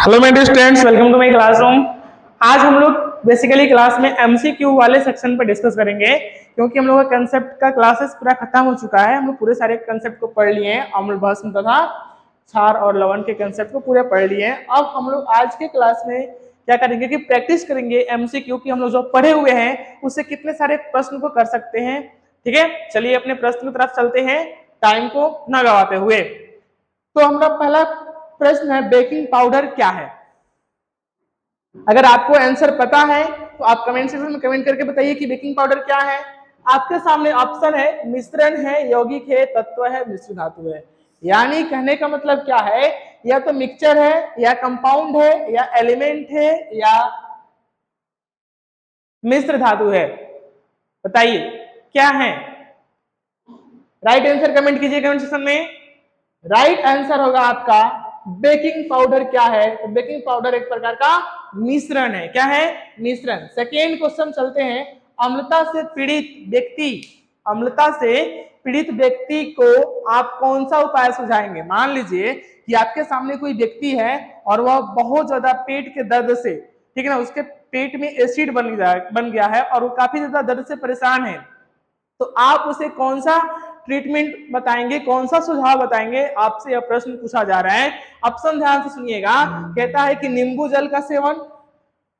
Hello मेरे students, welcome to my classroom. आज हम लोग बेसिकली क्लास में एमसीक्यू वाले सेक्शन पर डिस्कस करेंगे, क्योंकि हम लोग का कंसेप्ट का क्लासेस पूरा खत्म हो चुका है। हम लोग पूरे सारे कंसेप्ट को पढ़ लिए हैं। अम्ल भस्म तथा क्षार और लवण के कंसेप्ट को पूरे पढ़ लिए हैं। अब हम लोग आज के क्लास में क्या करेंगे कि प्रैक्टिस करेंगे एमसीक्यू की। हम लोग जो पढ़े हुए हैं उससे कितने सारे प्रश्न को कर सकते हैं। ठीक है, चलिए अपने प्रश्न की तरफ चलते हैं टाइम को न गवाते हुए। तो हमारा पहला प्रश्न है, बेकिंग पाउडर क्या है? अगर आपको आंसर पता है तो आप कमेंट सेक्शन में कमेंट करके बताइए कि बेकिंग पाउडर क्या है। आपके सामने ऑप्शन है, मिश्रण है, यौगिक है, तत्व है, मिश्र धातु है। यानी कहने का मतलब क्या है, या तो मिक्सचर है, या कंपाउंड है, या एलिमेंट है, या मिश्र धातु है। बताइए क्या है। राइट आंसर कमेंट कीजिए कमेंट सेक्शन में। राइट आंसर होगा आपका बेकिंग पाउडर क्या है? तो बेकिंग पाउडर एक प्रकार का मिश्रण है। क्या है? मिश्रण। सेकेंड क्वेश्चन चलते हैं, अम्लता से पीड़ित व्यक्ति, अम्लता से पीड़ित व्यक्ति को आप कौन सा उपाय सुझाएंगे? मान लीजिए कि आपके सामने कोई व्यक्ति है और वह बहुत ज्यादा पेट के दर्द से, ठीक है ना, उसके पेट में एसिड बन गया है और वो काफी ज्यादा दर्द से परेशान है, तो आप उसे कौन सा ट्रीटमेंट बताएंगे, कौन सा सुझाव बताएंगे? आपसे यह प्रश्न पूछा जा रहा है। ऑप्शन ध्यान से सुनिएगा। कहता है कि नींबू जल का सेवन,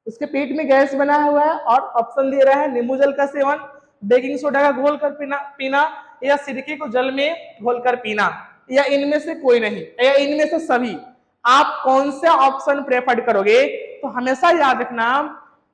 उसके पेट में गैस बना हुआ है, और ऑप्शन दे रहा है नींबू जल का सेवन, बेकिंग सोडा का घोल कर पीना, या सिरके को जल में घोलकर पीना, या इनमें से कोई नहीं, या इनमें से सभी। आप कौन सा ऑप्शन प्रेफर करोगे? तो हमेशा याद रखना,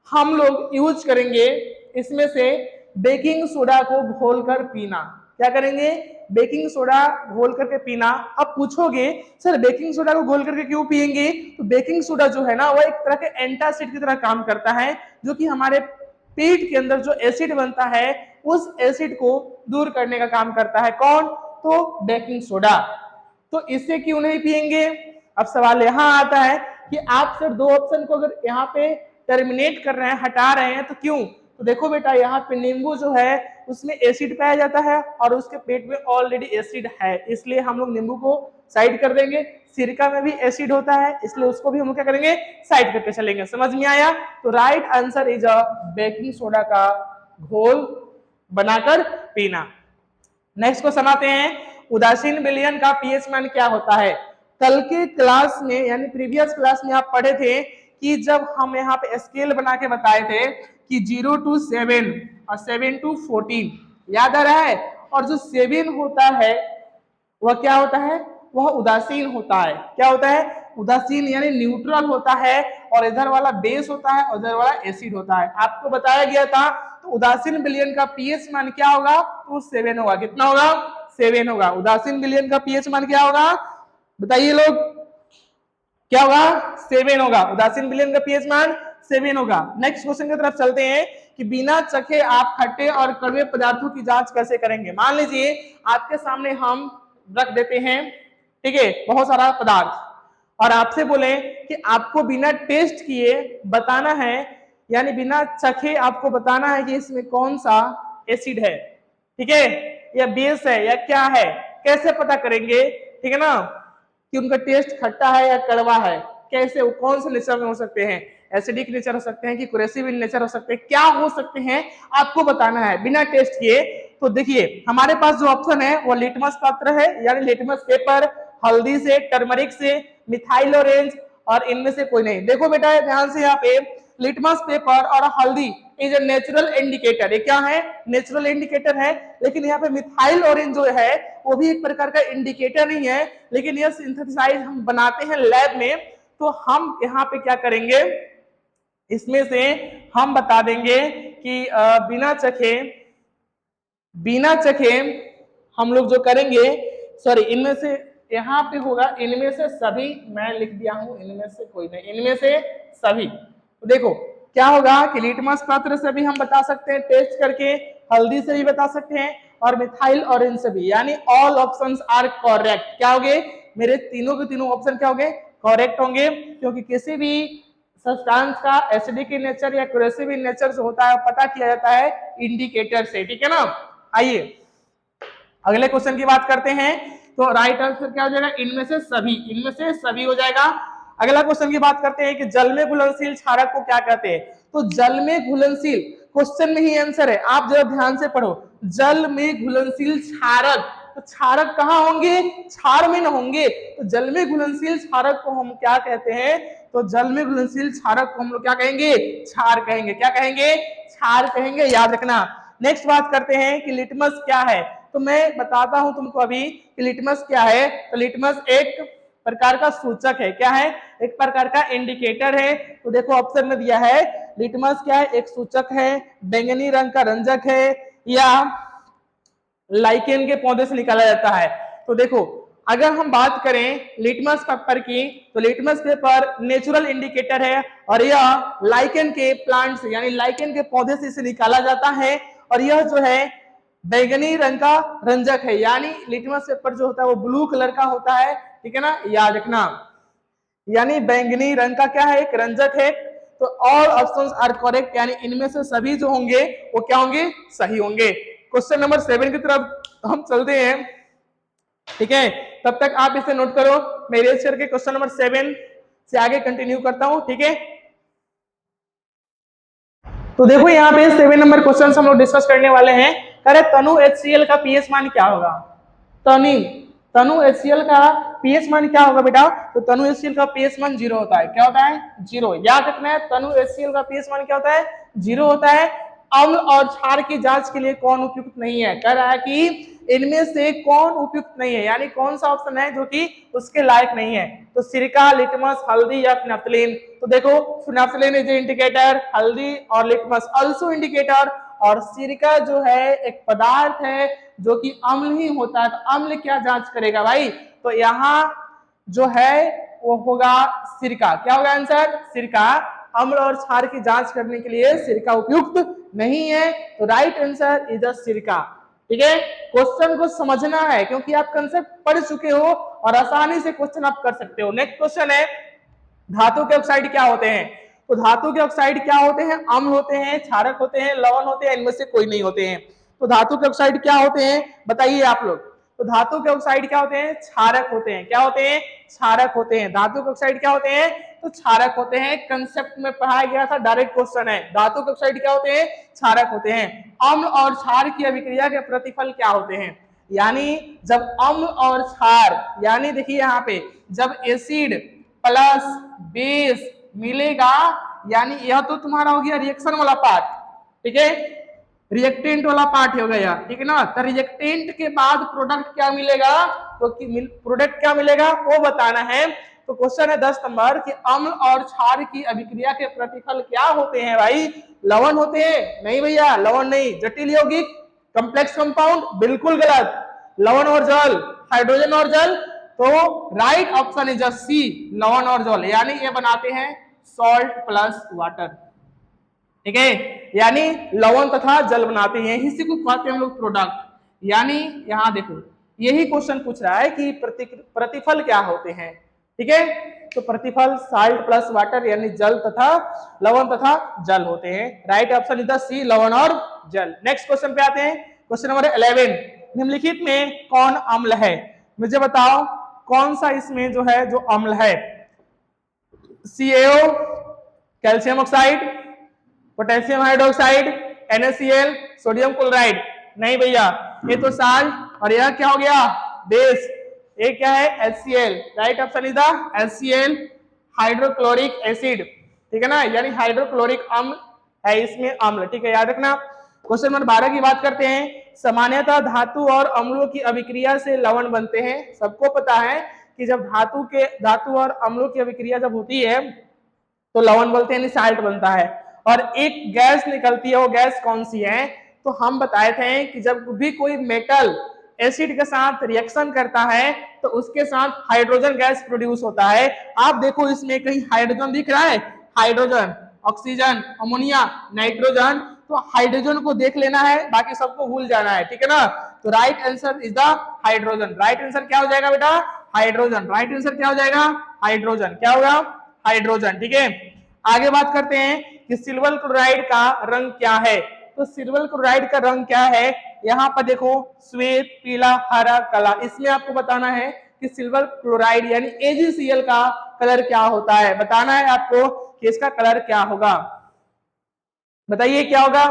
हम लोग यूज करेंगे इसमें से बेकिंग सोडा को घोलकर पीना। क्या करेंगे? बेकिंग सोडा घोल करके पीना। अब पूछोगे सर बेकिंग सोडा को घोल करके क्यों पिएंगे? तो बेकिंग सोडा जो है ना, वो एक तरह के एंटासिड की तरह काम करता है, जो कि हमारे पेट के अंदर जो एसिड बनता है उस एसिड को दूर करने का काम करता है। कौन? तो बेकिंग सोडा। तो इससे क्यों नहीं पिएंगे? अब सवाल यहाँ आता है कि आप सिर्फ दो ऑप्शन को अगर यहाँ पे टर्मिनेट कर रहे हैं, हटा रहे हैं, तो क्यों? तो देखो बेटा, यहाँ पे नींबू जो है उसमें एसिड पाया जाता है और उसके पेट में ऑलरेडी एसिड है, इसलिए हम लोग नींबू को साइड कर देंगे। सिरका में भी एसिड होता है, इसलिए उसको भी हम लोग क्या करेंगे? साइड करके चलेंगे। समझ में आया? तो right answer is a baking soda का घोल बनाकर पीना। नेक्स्ट क्वेश्चन आते हैं, उदासीन विलयन का पीएच मान क्या होता है? कल के क्लास में यानी प्रीवियस क्लास में आप पढ़े थे कि जब हम यहाँ पे स्केल बना के बताए थे कि 0 to 7 और 7 to 14, याद आ रहा है? और जो 7 होता है वह क्या होता है? वह उदासीन होता है। क्या होता है? उदासीन यानी न्यूट्रल होता है, और इधर वाला बेस होता है और इधर वाला एसिड होता है। आपको बताया गया था। तो उदासीन विलयन का पीएच मान क्या होगा? तो 7 होगा। कितना होगा? 7 होगा। उदासीन विलयन का पीएच मान क्या होगा? बताइए लोग, क्या होगा? 7 होगा। उदासीन विलयन का पीएच मान 7 होगा। नेक्स्ट क्वेश्चन की तरफ चलते हैं कि बिना चखे आप खट्टे और कड़वे पदार्थों की जांच कैसे करेंगे? मान लीजिए आपके सामने हम रख देते हैं, ठीक है, बहुत सारा पदार्थ, और आपसे बोले कि आपको बिना टेस्ट किए बताना है, यानी बिना चखे आपको बताना है कि इसमें कौन सा एसिड है, ठीक है, या बेस है, या क्या है। कैसे पता करेंगे? ठीक है ना, कि उनका टेस्ट खट्टा है या कड़वा है। कैसे? वो कौन से नेचर में हो सकते हैं? एसिडिक नेचर हो सकते हैं कि कुरेसिव नेचर हो सकते हैं, क्या हो सकते हैं, आपको बताना है बिना टेस्ट किए। तो देखिए हमारे पास जो ऑप्शन है वो लिटमस पत्र है, यानी लिटमस पेपर, हल्दी से, टर्मरिक से, मिथाइल ऑरेंज, और इनमें से कोई नहीं। देखो बेटा ध्यान से, यहाँ पे लिटमस पेपर और हल्दी इज ए नेचुरल इंडिकेटर। ये क्या है? नेचुरल इंडिकेटर है। लेकिन यहाँ पे मिथाइल ऑरेंज जो है वो भी एक प्रकार का इंडिकेटर नहीं है, लेकिन यह सिंथेसाइज हम बनाते हैं लैब में। तो हम यहाँ पे क्या करेंगे, इसमें से हम बता देंगे कि बिना चखे हम लोग जो करेंगे, सॉरी, इनमें से यहाँ पे होगा इनमें से सभी, मैं लिख दिया हूं इनमें से कोई नहीं, इनमें से सभी। तो देखो क्या होगा कि लिटमस पत्र से भी हम बता सकते हैं टेस्ट करके, हल्दी से भी बता सकते हैं, और मिथाइल ऑरेंज से भी, यानी ऑल ऑप्शंस आर करेक्ट। क्या होंगे? मेरे तीनों के तीनों ऑप्शन क्या होंगे? करेक्ट होंगे, क्योंकि किसी भी सब्सटेंस का एसिडिक नेचर या क्रेसिव नेचर जो होता है पता किया जाता है इंडिकेटर से। ठीक है ना? आइए अगले क्वेश्चन की बात करते हैं। तो राइट आंसर क्या हो जाएगा? इनमें से सभी, इनमें से सभी हो जाएगा। अगला क्वेश्चन की बात करते हैं कि जल में घुलनशील क्षारक को क्या कहते हैं। तो जल में घुलनशील, क्वेश्चन में ही आंसर है, आप जरा ध्यान से पढ़ो। जल में घुलनशील क्षारक, तो क्षारक कहाँ होंगे, क्षार में न होंगे। तो जल में घुलनशील क्षारक को हम क्या कहते हैं, तो जल में घुलनशील क्षारक को हम लोग क्या कहेंगे, क्षार कहेंगे। क्या कहेंगे, क्षार कहेंगे, याद रखना। नेक्स्ट बात करते हैं कि लिटमस क्या है। तो मैं बताता हूं तुमको अभी कि लिटमस क्या है। तो लिटमस एक प्रकार का सूचक है। क्या है, एक प्रकार का इंडिकेटर है। तो देखो ऑप्शन में दिया है, लिटमस क्या है, एक सूचक है, बैंगनी रंग का रंजक है, या लाइकेन के पौधे से निकाला जाता है। तो देखो अगर हम बात करें लिटमस पेपर की, तो लिटमस पेपर नेचुरल इंडिकेटर है और यह लाइकेन के प्लांट से यानी लाइकेन के पौधे से इसे निकाला जाता है। और यह जो है बैंगनी रंग का रंजक है, यानी लिटमस पेपर जो होता है वो ब्लू कलर का होता है, ठीक है ना, याद रखना। यानी बैंगनी रंग का क्या है, एक रंजक है। तो ऑल ऑप्शंस आर करेक्ट, यानी इनमें से सभी जो होंगे वो क्या होंगे, सही होंगे। क्वेश्चन नंबर 7 की तरफ हम चलते हैं, ठीक है। तब तक आप इसे नोट करो, मैं इरेज करके क्वेश्चन नंबर 7 से आगे कंटिन्यू करता हूं, ठीक है। तो देखो यहाँ पे 7 नंबर क्वेश्चन हम लोग डिस्कस करने वाले हैं। अरे तनु HCl का पीएच मान क्या होगा। तनु HCl का पीएच मान क्या होगा बेटा। तो तनु HCl का पीएच मान 0 होता है। क्या होता है, 0। याद रखना है, तनु HCl का पीएच मान क्या होता है, 0 होता है। अम्ल और क्षार की जांच के लिए कौन उपयुक्त नहीं है, कह रहा है कि इनमें से कौन उपयुक्त नहीं है, यानी कौन सा ऑप्शन है जो कि उसके लायक नहीं है। तो सिरका, लिटमस, हल्दी या फिनाफ्थलीन। तो देखो फिनाफ्थलीन इज इंडिकेटर, हल्दी और लिटमस आल्सो इंडिकेटर, और सिरका जो है एक पदार्थ है जो कि अम्ल ही होता है। तो अम्ल क्या जांच करेगा भाई, तो यहाँ जो है वो होगा सिरका। क्या होगा आंसर, सिरका। अम्ल और क्षार की जांच करने के लिए सिरका उपयुक्त नहीं है। तो राइट आंसर इज अ सिरका, ठीक है। क्वेश्चन को समझना है क्योंकि आप कंसेप्ट पढ़ चुके हो और आसानी से क्वेश्चन आप कर सकते हो। नेक्स्ट क्वेश्चन है, धातु के ऑक्साइड क्या होते हैं। तो धातु के ऑक्साइड क्या होते हैं, अम्ल होते हैं, क्षारक होते हैं, लवण होते हैं, इनमें से कोई नहीं होते हैं। तो धातु के ऑक्साइड क्या होते हैं बताइए आप लोग। तो धातु के ऑक्साइड क्या होते हैं, क्षारक होते हैं। क्या होते हैं, क्षारक होते हैं। धातु के ऑक्साइड क्या होते हैं, तो क्षारक होते हैं। कंसेप्ट में पढ़ाया गया था, डायरेक्ट क्वेश्चन है। धातु के ऑक्साइड क्या होते हैं, क्षारक होते हैं। अम्ल और क्षार की अभिक्रिया के प्रतिफल क्या होते हैं, यानी जब अम्ल और क्षार, यानी देखिए यहाँ पे जब एसिड प्लस बेस मिलेगा, यानी यह तो तुम्हारा हो गया रिएक्शन वाला पार्ट, ठीक है, रिएक्टेंट वाला पार्ट हो गया, ठीक है ना। तो रिएक्टेंट के बाद प्रोडक्ट क्या मिलेगा, तो प्रोडक्ट क्या मिलेगा वो बताना है। तो क्वेश्चन है 10 नंबर कि अम्ल और क्षार की अभिक्रिया के प्रतिफल क्या होते हैं भाई, लवण होते हैं, नहीं भैया लवण नहीं। जटिल यौगिक, कॉम्प्लेक्स कंपाउंड, बिल्कुल गलत। लवण और जल, हाइड्रोजन और जल। तो राइट ऑप्शन इज सी, लवण और जल, यानी ये बनाते हैं सॉल्ट प्लस वाटर, ठीक है, यानी लवण तथा जल बनाते हैं, इसी को कहते हैं हम लोग प्रोडक्ट। यानी यहां देखो यही क्वेश्चन पूछ रहा है कि प्रतिफल क्या होते हैं, ठीक है। तो प्रतिफल साल्ट प्लस वाटर यानी जल तथा लवण तथा जल होते हैं। राइट ऑप्शन इज द सी, लवण और जल। नेक्स्ट क्वेश्चन पे आते हैं, क्वेश्चन नंबर 11, निम्नलिखित में कौन अम्ल है, मुझे बताओ कौन सा इसमें जो है जो अम्ल है। CaO, calcium oxide, potassium hydroxide, NaCl, sodium chloride. नहीं भैया, ये तो साल्ट और यह क्या हो गया बेस, ये क्या है HCl। Right option is the HCl, hydrochloric acid, ठीक है ना, यानी हाइड्रोक्लोरिक अम्ल है इसमें अम्ल, ठीक है, याद रखना। क्वेश्चन नंबर 12 की बात करते हैं, सामान्यतः धातु और अम्लों की अभिक्रिया से लवण बनते हैं। सबको पता है कि जब धातु और अम्लों की अभिक्रिया जब होती है तो लवण बोलते हैं, साल्ट बनता है। और एक गैस निकलती है, वो गैस कौन सी है, तो हम बताए थे कि जब भी कोई मेटल एसिड के साथ रिएक्शन करता है तो उसके साथ हाइड्रोजन गैस प्रोड्यूस होता है। आप देखो इसमें कहीं हाइड्रोजन दिख रहा है, हाइड्रोजन, ऑक्सीजन, अमोनिया, नाइट्रोजन। तो हाइड्रोजन को देख लेना है, बाकी सबको भूल जाना है, ठीक है ना। तो right answer is the hydrogen. Right answer क्या हो जाएगा बेटा, हाइड्रोजन। राइट आंसर क्या हो जाएगा, हाइड्रोजन। क्या होगा, हाइड्रोजन, ठीक है। आगे बात करते हैं कि सिल्वर क्लोराइड का रंग क्या है। तो सिल्वर क्लोराइड का रंग क्या है, यहाँ पर देखो श्वेत, पीला, हरा, काला। इसमें आपको बताना है कि सिल्वर क्लोराइड यानी AgCl का कलर क्या होता है। बताना है आपको कि इसका कलर क्या होगा। बताइए क्या होगा।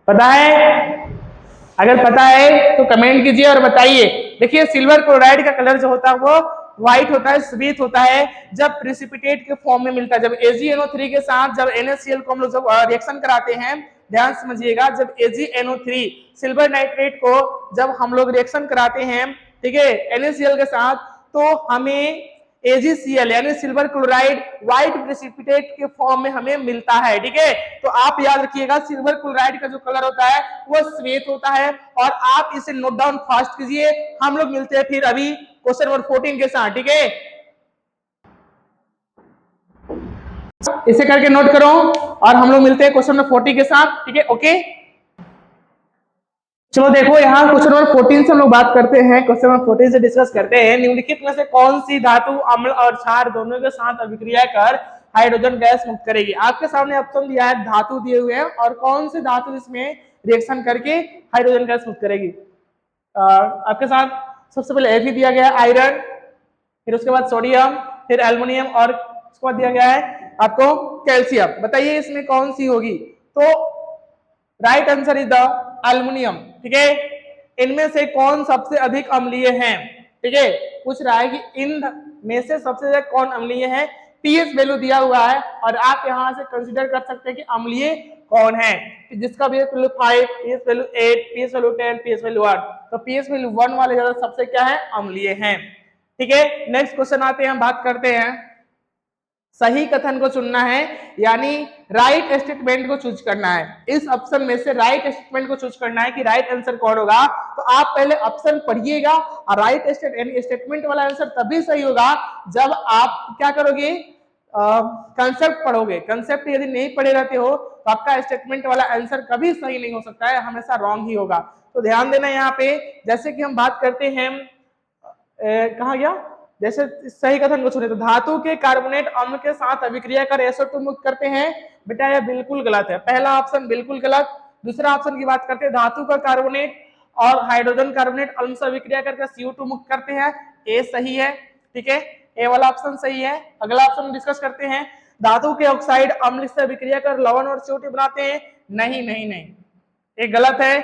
पता है? अगर पता है तो कमेंट कीजिए और बताइए। देखिए सिल्वर क्लोराइड का कलर जो होता है वो व्हाइट होता है, श्वेत होता है जब प्रेसिपिटेट के फॉर्म में मिलता है। जब AgNO3 के साथ जब NaCl को हम लोग जब रिएक्शन कराते हैं, ध्यान समझिएगा, जब AgNO3 सिल्वर नाइट्रेट को जब हम लोग रिएक्शन कराते हैं, ठीक है, NaCl के साथ, तो हमें AgCl यानी सिल्वर क्लोराइड व्हाइट प्रेसिपिटेट के फॉर्म में हमें मिलता है। ठीक है, तो आप याद रखिएगा सिल्वर क्लोराइड का जो कलर होता है वो श्वेत होता है, और आप इसे नोट डाउन फास्ट कीजिए। हम लोग मिलते हैं फिर अभी क्वेश्चन नंबर 14 के साथ। ठीक है, इसे करके नोट करो और हम लोग मिलते हैं क्वेश्चन नंबर 40 के साथ। ठीक है, ओके। चलो देखो यहाँ क्वेश्चन नंबर 14 से हम लोग बात करते हैं। क्वेश्चन नंबर 14 से डिस्कस करते हैं, निम्नलिखित में से कौन सी धातु अम्ल और क्षार दोनों के साथ अभिक्रिया कर हाइड्रोजन गैस मुक्त करेगी। आपके सामने ऑप्शन दिया है, धातु दिए हुए हैं और कौन सी धातु इसमें रिएक्शन करके हाइड्रोजन गैस मुक्त करेगी। आपके साथ सबसे पहले Fe दिया गया है, आयरन, फिर उसके बाद सोडियम, फिर एल्युमिनियम और उसके बाद दिया गया है आपको कैल्शियम। बताइए इसमें कौन सी होगी। तो right answer is the aluminium. ठीक है, इनमें से कौन सबसे अधिक अम्लीय है। ठीक है, पूछ रहा है कि इन में से सबसे ज्यादा कौन अम्लीय है। पीएच वैल्यू दिया हुआ है और आप यहां से कंसीडर कर सकते हैं कि अम्लीय कौन है, जिसका pH value 5, pH value 8, pH value 10, pH value 1। तो पीएच वैल्यू 1 वाले ज्यादा सबसे क्या है, अम्लीय है। ठीक है, नेक्स्ट क्वेश्चन आते हैं, बात करते हैं। सही कथन को चुनना है यानी राइट स्टेटमेंट को चूज करना है। इस ऑप्शन में से राइट स्टेटमेंट को चूज करना है कि राइट आंसर कौन होगा। तो आप पहले ऑप्शन पढ़िएगा और राइट स्टेटमेंट वाला आंसर तभी सही होगा जब आप क्या करोगे, कंसेप्ट पढ़ोगे। कंसेप्ट यदि नहीं पढ़े रहते हो तो आपका स्टेटमेंट वाला आंसर कभी सही नहीं हो सकता है, हमेशा रॉन्ग ही होगा। तो ध्यान देना यहाँ पे, जैसे कि हम बात करते हैं, कहा गया, जैसे सही कथन को चुने तो धातु के कार्बोनेट अम्ल के साथ अभिक्रिया कर SO2 मुक्त करते हैं। बेटा यह बिल्कुल गलत है, पहला ऑप्शन बिल्कुल गलत। दूसरा ऑप्शन की बात करते हैं, धातु का कार्बोनेट और हाइड्रोजन कार्बोनेट अम्ल से अभिक्रिया करके CO2 मुक्त करते हैं, ए सही है। ठीक है, ए वाला ऑप्शन सही है। अगला ऑप्शन डिस्कस करते हैं, धातु के ऑक्साइड अम्ल से अभिक्रिया कर लवण और CO2 बनाते हैं। नहीं नहीं नहीं, ये गलत है।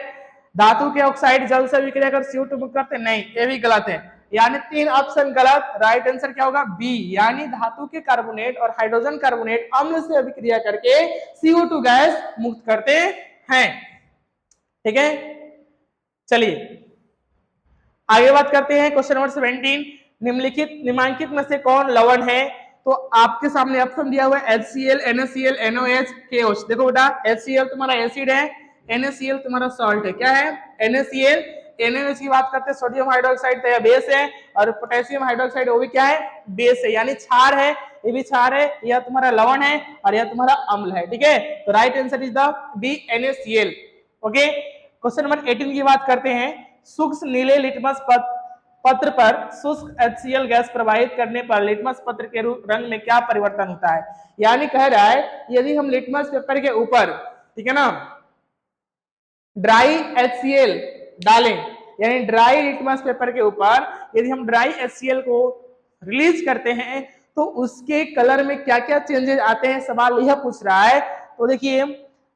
धातु के ऑक्साइड जल से अभिक्रिया कर CO2 मुक्त करते, नहीं, ये भी गलत है। यानी 3 ऑप्शन गलत। राइट आंसर क्या होगा, बी, यानी धातु के कार्बोनेट और हाइड्रोजन कार्बोनेट अम्ल से अभिक्रिया करके CO2 गैस मुक्त करते हैं। ठीक है, चलिए आगे बात करते हैं। क्वेश्चन नंबर 17, निम्नलिखित में से कौन लवण है। तो आपके सामने ऑप्शन दिया हुआ है HCl, NaCl, NOH, KOH। देखो बेटा, HCl तुम्हारा एसिड है, NaCl तुम्हारा सॉल्ट है। क्या है, NaCl। NaOH की बात करते हैं, सोडियम हाइड्रोक्साइड तो यह बेस है, और पोटेशियम हाइड्रोक्साइड वो भी क्या है, बेस है, यानी क्षार है, ये भी क्षार है। यह तुम्हारा लवण है और यह तुम्हारा अम्ल है। ठीक है, तो right answer is the B, NaCl। Okay, question number 18 की बात करते हैं। सूक्ष्म नीले लिटमस पत्र पर शुष्क HCl गैस प्रवाहित करने पर लिटमस पत्र के रंग में क्या परिवर्तन होता है। यानी कह रहा है यदि हम लिटमस पेपर के ऊपर, ठीक है ना, ड्राई HCl डालें, यानी ड्राई लिटमस पेपर के ऊपर यदि हम ड्राई HCl को रिलीज करते हैं तो उसके कलर में क्या क्या चेंजेस आते हैं, सवाल यह पूछ रहा है। तो देखिए,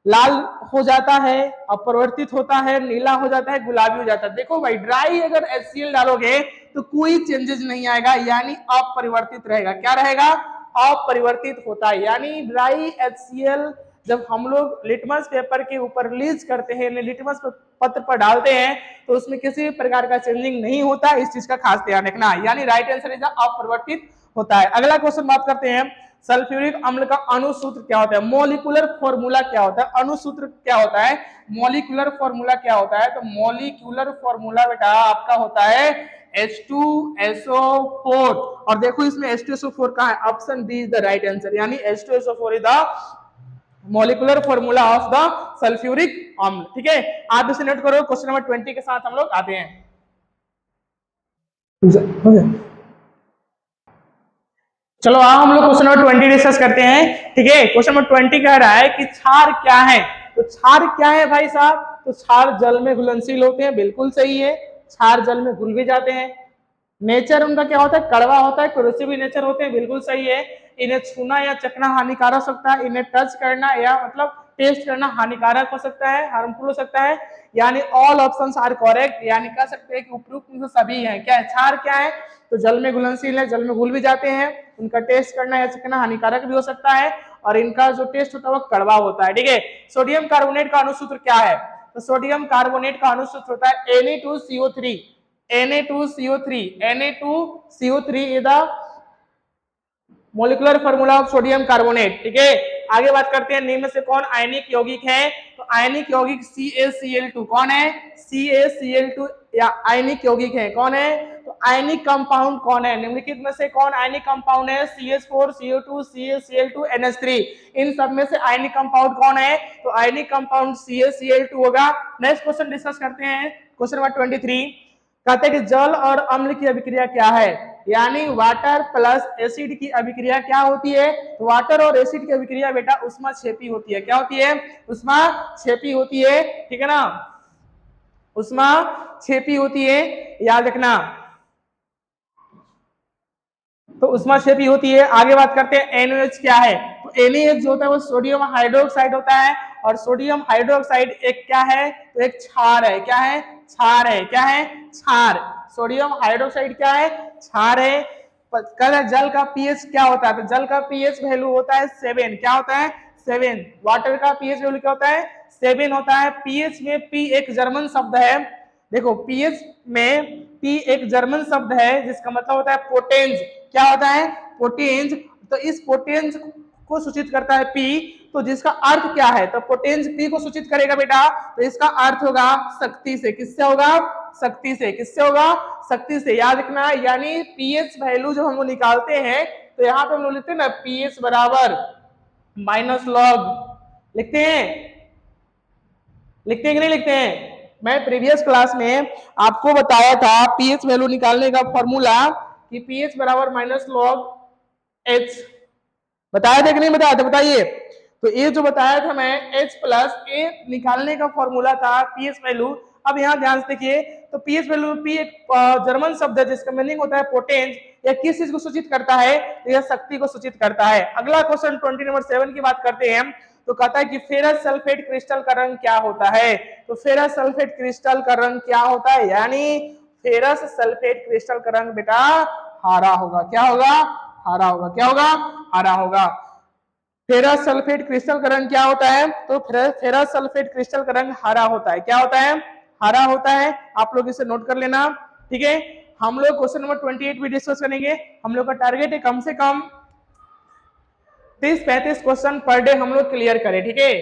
लाल हो जाता है, अपरिवर्तित होता है, नीला हो जाता है, गुलाबी हो जाता है। देखो भाई, ड्राई अगर HCl डालोगे तो कोई चेंजेस नहीं आएगा, यानी अपरिवर्तित रहेगा। क्या रहेगा, अपरिवर्तित होता है। यानी ड्राई HCl जब हम लोग लिटमस पेपर के ऊपर रिलीज करते हैं, लिटमस पत्र पर डालते हैं, तो उसमें किसी भी प्रकार का चेंजिंग नहीं होता। इस चीज का खास ध्यान रखना, यानी राइट आंसर इज अपरिवर्तित होता है। अगला क्वेश्चन बात करते हैं, सल्फ्यूरिक अम्ल का अणुसूत्र क्या होता है, मोलिकुलर फॉर्मूला क्या होता है, अणुसूत्र क्या होता है, मॉलिक्यूलर फॉर्मूला क्या होता है। तो मॉलिक्यूलर फॉर्मूला बेटा आपका होता है H2SO4। और देखो इसमें H2SO4 का है, option B is the right answer, यानी H2SO4 is the molecular formula of the sulphuric अम्ल। ठीक है, आप इसे नोट करो। क्वेश्चन नंबर 20 के साथ हम लोग आते हैं। चलो आओ हम लोग क्वेश्चन नंबर 20 डिस्कस करते हैं। ठीक है, क्वेश्चन नंबर 20 कह रहा है कि क्षार क्या है। तो क्षार क्या है भाई साहब? तो क्षार जल में घुलनशील होते हैं, बिल्कुल सही है। क्षार जल में घुल भी जाते हैं। नेचर उनका क्या होता है? कड़वा होता है, कोरोसिव नेचर होते हैं, बिल्कुल सही है। इन्हें छूना या चखना हानिकारक हो सकता है, इन्हें टच करना या मतलब टेस्ट करना हानिकारक हो सकता है, हार्मफुल हो सकता है। यानी ऑल ऑप्शंस आर करेक्ट, यानी कह सकते हैं कि उपयुक्त में सभी हैं। क्या है? क्षार क्या है? तो जल में घुलनशील है, जल में घुल भी जाते हैं, उनका टेस्ट करना या चखना हानिकारक भी हो सकता है, और इनका जो टेस्ट होता है वो कड़वा होता है। ठीक है, सोडियम कार्बोनेट का अणुसूत्र क्या है? तो सोडियम कार्बोनेट का अणुसूत्र होता है Na2CO3। Na2CO3 Na2CO3 is the molecular formula of sodium carbonate. ठीक है, आगे बात करते हैं निम्न में से कौन आयनिक यौगिक है। तो आयनिक यौगिक CaCl2 कौन है? CaCl2 या आयनिक यौगिक है, कौन है? तो आयनिक कंपाउंड कौन है? निम्नलिखित में से कौन आयनिक कंपाउंड है? CH4 CO2 CaCl2 NH3। इन सब में से आयनिक कंपाउंड कौन है? तो आयनिक कंपाउंड CaCl2 होगा। नेक्स्ट क्वेश्चन डिस्कस करते हैं, क्वेश्चन नंबर 23। कहते हैं कि जल और अम्ल की अभिक्रिया क्या है, यानी वाटर प्लस एसिड की अभिक्रिया क्या होती है। तो वाटर और एसिड की अभिक्रिया बेटा उष्माक्षेपी होती है। क्या होती है? उष्माक्षेपी होती है। ठीक है ना, उष्माक्षेपी होती है, याद रखना। तो उष्माक्षेपी होती है। आगे बात करते हैं NaOH क्या है। तो NaOH जो होता है वो सोडियम हाइड्रोक्साइड होता है, और सोडियम हाइड्रोक्साइड एक क्या है? तो एक क्षार है। क्या है? क्षार है। क्या है? क्षार। सोडियम हाइड्रोक्साइड क्या है? क्षार है। कल जल का पीएच क्या होता है? तो जल का पीएच वैल्यू होता है 7। क्या होता है? 7। वाटर का पीएच वैल्यू क्या होता है? 7 होता है। पीएच में पी एक जर्मन शब्द है। देखो पीएच में पी एक जर्मन शब्द है जिसका मतलब होता है पोटेंज। क्या होता है? पोटेंज। तो इस पोटेंज को सूचित करता है पी, तो जिसका अर्थ क्या है? तो पोटेंज पी को सूचित करेगा बेटा, तो इसका अर्थ होगा शक्ति से। किससे होगा? शक्ति से। किससे होगा? शक्ति से। याद रखना, यानी पीएच वैल्यू जब हम निकालते हैं तो यहाँ पे हम लोग लिखते हैं ना पीएच बराबर माइनस लॉग, लिखते हैं, लिखते हैं कि नहीं लिखते हैं? मैं प्रीवियस क्लास में आपको बताया था पीएच वैल्यू निकालने का फॉर्मूला कि पीएच बराबर माइनस लॉग एच। बताया था कि नहीं बताया था? बताइए। तो ये जो बताया था मैं H प्लस ए निकालने का फॉर्मूला था पीएच वैल्यू। अब यहाँ ध्यान से देखिए, तो पीएच वैल्यू पी एक जर्मन शब्द है जिसका मीनिंग होता है पोटेंज। या किस चीज को सूचित करता है? तो यह शक्ति को सूचित करता है। अगला क्वेश्चन 20 नंबर 7 की बात करते हैं। तो कहता है कि फेरस सल्फेट क्रिस्टल का रंग क्या होता है। तो फेरस सल्फेट क्रिस्टल का रंग क्या होता है, यानी फेरस सल्फेट क्रिस्टल का रंग बेटा हरा होगा। क्या होगा? हरा होगा। क्या होगा? हरा होगा। फेरस सल्फेट क्रिस्टल का रंग क्या होता है? तो फेरस सल्फेट क्रिस्टल का रंग हरा होता है। क्या होता है? हरा होता है। आप लोग इसे नोट कर लेना। ठीक है, हम लोग क्वेश्चन नंबर 28 भी डिस्कस करेंगे। हम लोग का टारगेट है कम से कम 30-35 क्वेश्चन पर डे हम लोग क्लियर करें। ठीक है,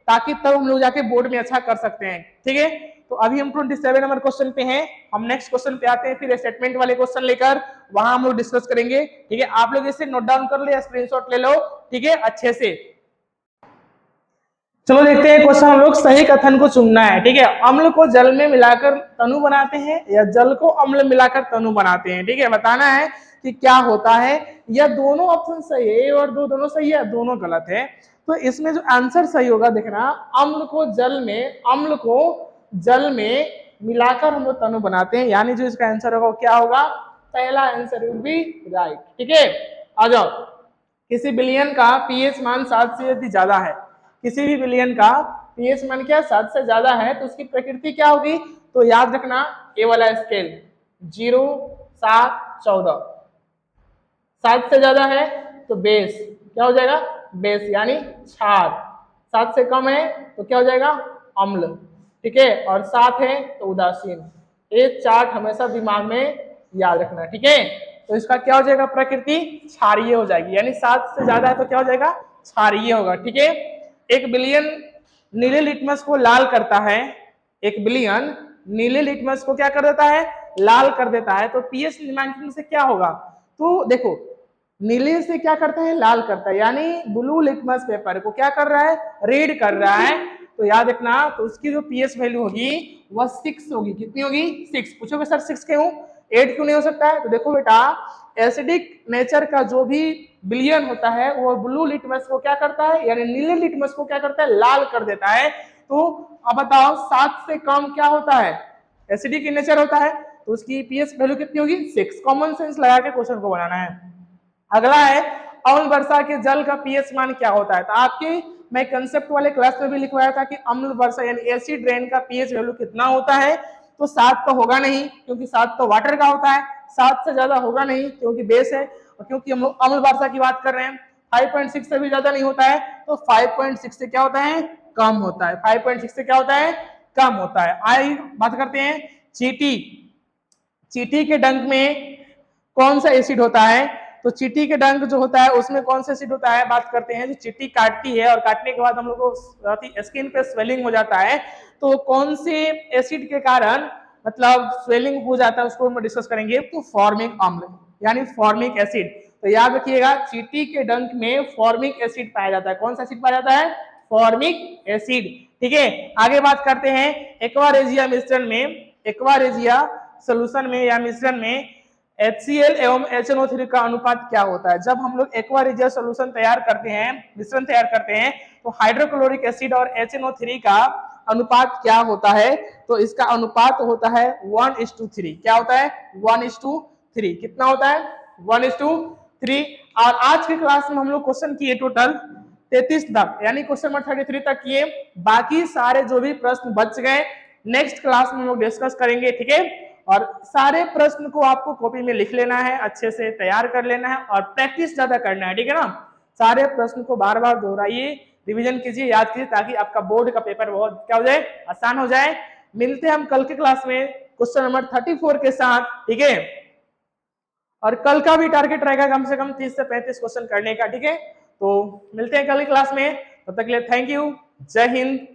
ताकि तब हम लोग जाके बोर्ड में अच्छा कर सकते हैं। ठीक है, तो अभी हम 27 नंबर क्वेश्चन पे हैं। हम नेक्स्ट क्वेश्चन पे आते हैं, फिर स्टेटमेंट वाले क्वेश्चन लेकर वहां हम लोग डिस्कस करेंगे। ठीक है, आप लोग इसे नोट डाउन कर ले, स्क्रीनशॉट ले लो। ठीक है, अच्छे से। चलो देखते हैं क्वेश्चन। हम लोग सही कथन को चुनना है। ठीक है, अम्ल को जल में मिलाकर तनु बनाते हैं या जल को अम्ल मिलाकर तनु बनाते हैं। ठीक है, बताना है कि क्या होता है। या दोनों ऑप्शन सही है, ए और दो दोनों सही है, दोनों गलत है। तो इसमें जो आंसर सही होगा देखना, अम्ल को जल में मिलाकर हम लोग तनु बनाते हैं, यानी जो इसका आंसर होगा क्या होगा? पहला आंसर विल बी राइट। ठीक है, आ जाओ। किसी बिलियन का पीएच मान 7 से यदि ज्यादा है, किसी भी बिलियन का पीएच मान क्या 7 से ज्यादा है, तो उसकी प्रकृति क्या होगी? तो याद रखना ए वाला स्केल 0 7 14। 7 से ज्यादा है तो बेस। क्या हो जाएगा? बेस यानी क्षार। 7 से कम है तो क्या हो जाएगा? अम्ल। ठीक है, और 7 है तो उदासीन। ये चार्ट हमेशा दिमाग में याद रखना। ठीक है, तो इसका क्या हो जाएगा? प्रकृति क्षारीय हो जाएगी, यानी 7 से ज्यादा है तो क्या हो जाएगा? क्षारीय होगा। ठीक है, 1 बिलियन नीले लिटमस को लाल करता है। 1 बिलियन नीले लिटमस को क्या कर देता है? लाल कर देता है। तो पीएच निम्नांकित से क्या होगा? तो देखो, नीले से क्या करता है? लाल करता है, यानी ब्लू लिटमस पेपर को क्या कर रहा है? रेड कर रहा है। तो याद रखना, तो उसकी जो पीएच वैल्यू होगी वह 6 होगी। कितनी होगी? 6। पूछोगे सर 6 क्यों, 8 क्यों नहीं हो सकता है? तो देखो बेटा, एसिडिक नेचर का जो भी विलयन होता है वो ब्लू लिटमस को क्या करता है, यानी नीले लिटमस को क्या करता है, लाल कर देता है। तो अब बताओ 7 से कम क्या होता है, एसिडिक इन नेचर होता है, तो उसकी पीएच वैल्यू कितनी होगी, 6। कॉमन सेंस लगा के क्वेश्चन को बनाना है। अगला है अम्ल वर्षा के जल का पीएच मान क्या होता है। तो आपके मैं कंसेप्ट वाले क्लास में भी लिखवाया था कि अम्ल वर्षा यानी एसिड रेन का पीएच वैल्यू कितना होता है। तो 7 तो होगा नहीं क्योंकि 7 तो वाटर का होता है, 7 से ज्यादा होगा नहीं क्योंकि बेस है, और क्योंकि हम लोग अम्ल वर्षा की बात कर रहे हैं 5.6 से भी ज्यादा नहीं होता है, तो 5.6 से क्या होता है, कम होता है। 5.6 से क्या होता है, कम होता है। आई बात करते हैं चींटी। चींटी के डंक में कौन सा एसिड होता है, तो चींटी के डंक जो होता है उसमें कौन सा एसिड होता है, बात करते हैं। जो चींटी काटती है और काटने के बाद हम लोग को स्किन पे स्वेलिंग हो जाता है, तो कौन से एसिड के कारण मतलब स्वेलिंग हो जाता है उसको हम डिस्कस करेंगे। तो फॉर्मिक अम्ल यानी फॉर्मिक एसिड। तो याद रखिएगा चींटी के डंक में फॉर्मिक एसिड पाया जाता है। कौन सा एसिड पाया जाता है, फॉर्मिक एसिड। ठीक है, आगे बात करते हैं एक्वारेजिया मिश्रण में, एक्वारेजिया सोल्यूशन में या मिश्रण में HCl एवं HNO3 का अनुपात क्या होता है। जब हम लोग एक्वारेजिया सॉल्यूशन तैयार करते हैं, मिश्रण तैयार करते हैं, तो हाइड्रोक्लोरिक एसिड और HNO3 का अनुपात क्या होता है, तो इसका अनुपात होता है 1:3। क्या होता है, 1:3। कितना होता है, 1:3। और आज के क्लास में हम लोग क्वेश्चन किए टोटल 33 तक, यानी क्वेश्चन नंबर 33 तक किए। बाकी सारे जो भी प्रश्न बच गए नेक्स्ट क्लास में हम लोग डिस्कस करेंगे। ठीक है, और सारे प्रश्न को आपको कॉपी में लिख लेना है, अच्छे से तैयार कर लेना है और प्रैक्टिस ज्यादा करना है। ठीक है ना, सारे प्रश्न को बार बार दोहराइए, रिवीजन कीजिए, याद कीजिए, ताकि आपका बोर्ड का पेपर बहुत क्या हो जाए, आसान हो जाए। मिलते हैं हम कल के क्लास में क्वेश्चन नंबर 34 के साथ। ठीक है, और कल का भी टारगेट रहेगा कम से कम 30 से 35 क्वेश्चन करने का। ठीक है, तो मिलते हैं कल की क्लास में, तब तक के लिए थैंक यू, जय हिंद,